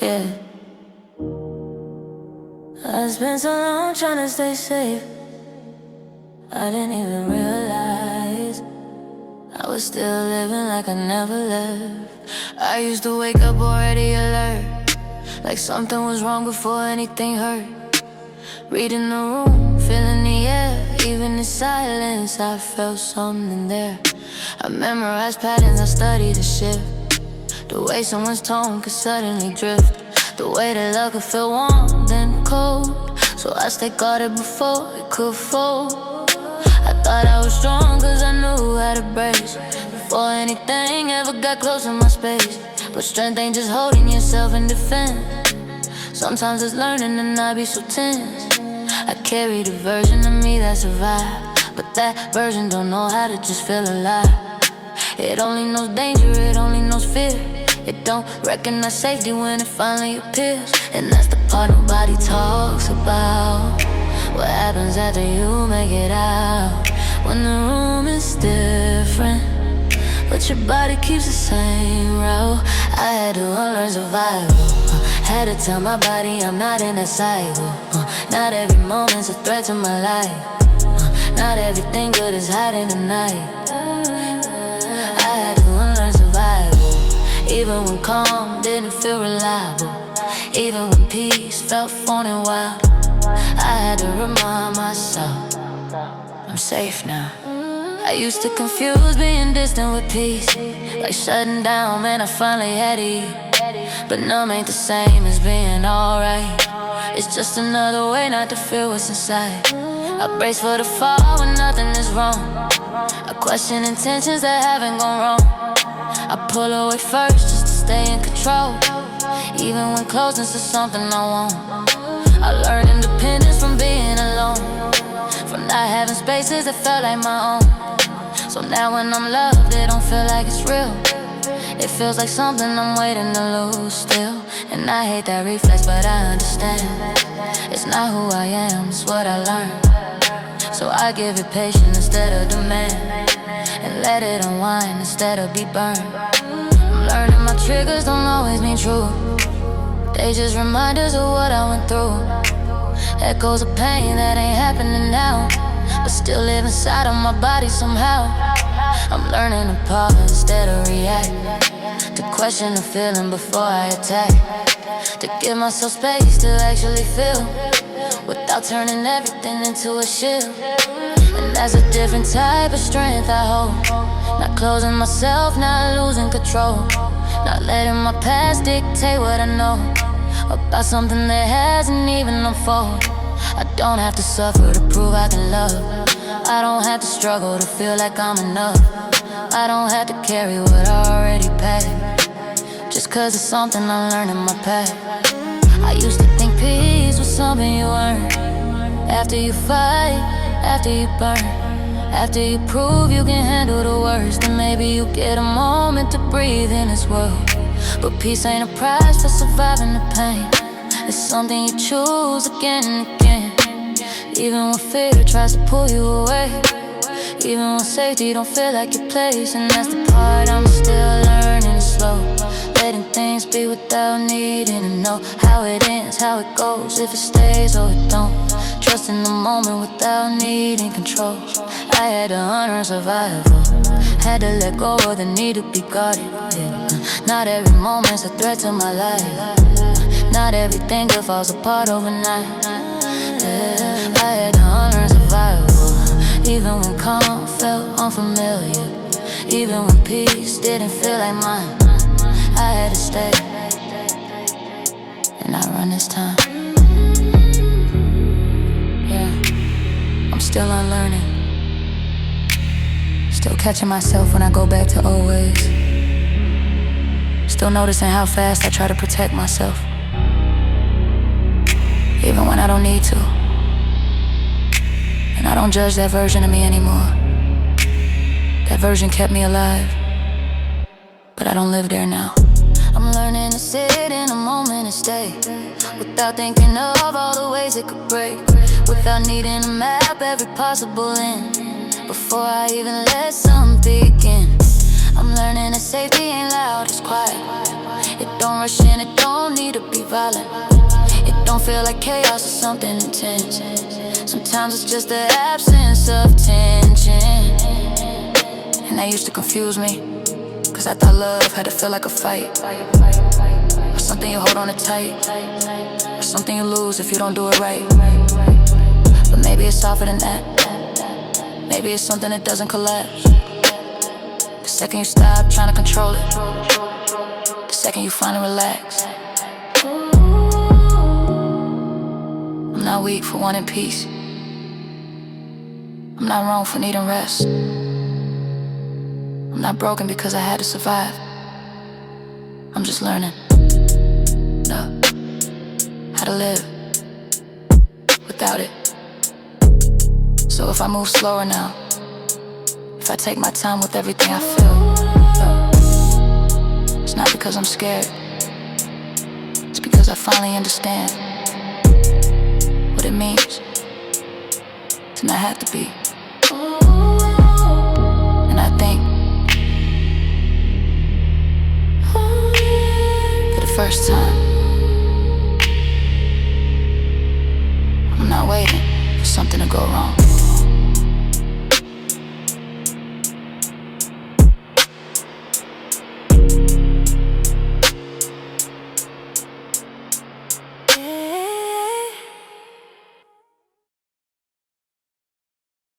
Yeah, I spent so long trying to stay safe, I didn't even realize I was still living like I never left. I used to wake up already alert, like something was wrong before anything hurt. Reading the room, feeling the air, even in silence I felt something there. I memorized patterns, I studied the shift, the way someone's tone could suddenly drift, the way that love could feel warm then cold. So I stayed guarded before it could fold. I thought I was strong cause I knew how to brace before anything ever got close in my space. But strength ain't just holding yourself in defense. Sometimes it's learning to not be so tense. I carry the version of me that survived, but that version don't know how to just feel alive. It only knows danger, it only knows fear. It don't recognize safety when it finally appears. And that's the part nobody talks about. What happens after you make it out, when the room is different, but your body keeps the same route. I had to unlearn survival. Had to tell my body I'm not in that cycle. Not every moment's a threat to my life. Not everything good is hiding tonight. I had to unlearn survival. Even when calm didn't feel reliable, even when peace felt phony and wild, I had to remind myself I'm safe now. I used to confuse being distant with peace, like shutting down, man, I finally had to eat. But numb ain't the same as being alright. It's just another way not to feel what's inside. I brace for the fall when nothing is wrong. I question intentions that haven't gone wrong. I pull away first just to stay in control, even when closeness is something I want. I learned independence from being alone, from not having spaces that felt like my own. So now when I'm loved, it don't feel like it's real. It feels like something I'm waiting to lose still. And I hate that reflex, but I understand. It's not who I am, it's what I learned. So I give it patience instead of demand, and let it unwind instead of be burned. I'm learning my triggers don't always mean true. They just reminders of what I went through. Echoes of pain that ain't happening now, but still live inside of my body somehow. I'm learning to pause instead of react, to question the feeling before I attack, to give myself space to actually feel, without turning everything into a shield. And that's a different type of strength I hold. Not closing myself, not losing control, not letting my past dictate what I know about something that hasn't even unfolded. I don't have to suffer to prove I can love. I don't have to struggle to feel like I'm enough. I don't have to carry what I already paid, just cause it's something I learned in my past. I used to think peace was something you earn after you fight, after you burn, after you prove you can handle the worst. Then maybe you get a moment to breathe in this world. But peace ain't a prize for surviving the pain. It's something you choose again and again, even when fear tries to pull you away, even when safety don't feel like your place. And that's the part I'm still learning slow, letting things be without needing to know how it ends, how it goes, if it stays or it don't. Trusting the moment without needing control. I had to unlearn survival, had to let go of the need to be guarded. Yeah. Not every moment's a threat to my life. Not everything good falls apart overnight. Yeah. I had to unlearn survival, even when calm felt unfamiliar, even when peace didn't feel like mine. I had to stay, and I run this time. Yeah, I'm still unlearning, still catching myself when I go back to old ways, still noticing how fast I try to protect myself, even when I don't need to. And I don't judge that version of me anymore. That version kept me alive, but I don't live there now. I'm learning to sit in a moment and stay, without thinking of all the ways it could break, without needing to map every possible end before I even let something begin. I'm learning that safety ain't loud, it's quiet. It don't rush in, it don't need to be violent. It don't feel like chaos or something intense. Sometimes it's just the absence of tension. And that used to confuse me, cause I thought love had to feel like a fight, or something you hold on it tight, or something you lose if you don't do it right. But maybe it's softer than that. Maybe it's something that doesn't collapse. The second you stop trying to control it, the second you finally relax. I'm not weak for wanting peace. I'm not wrong for needing rest. I'm not broken because I had to survive. I'm just learning how to live without it. So if I move slower now, if I take my time with everything I feel, it's not because I'm scared. It's because I finally understand what it means to not have to be. And I think for the first time, I'm not waiting for something to go wrong.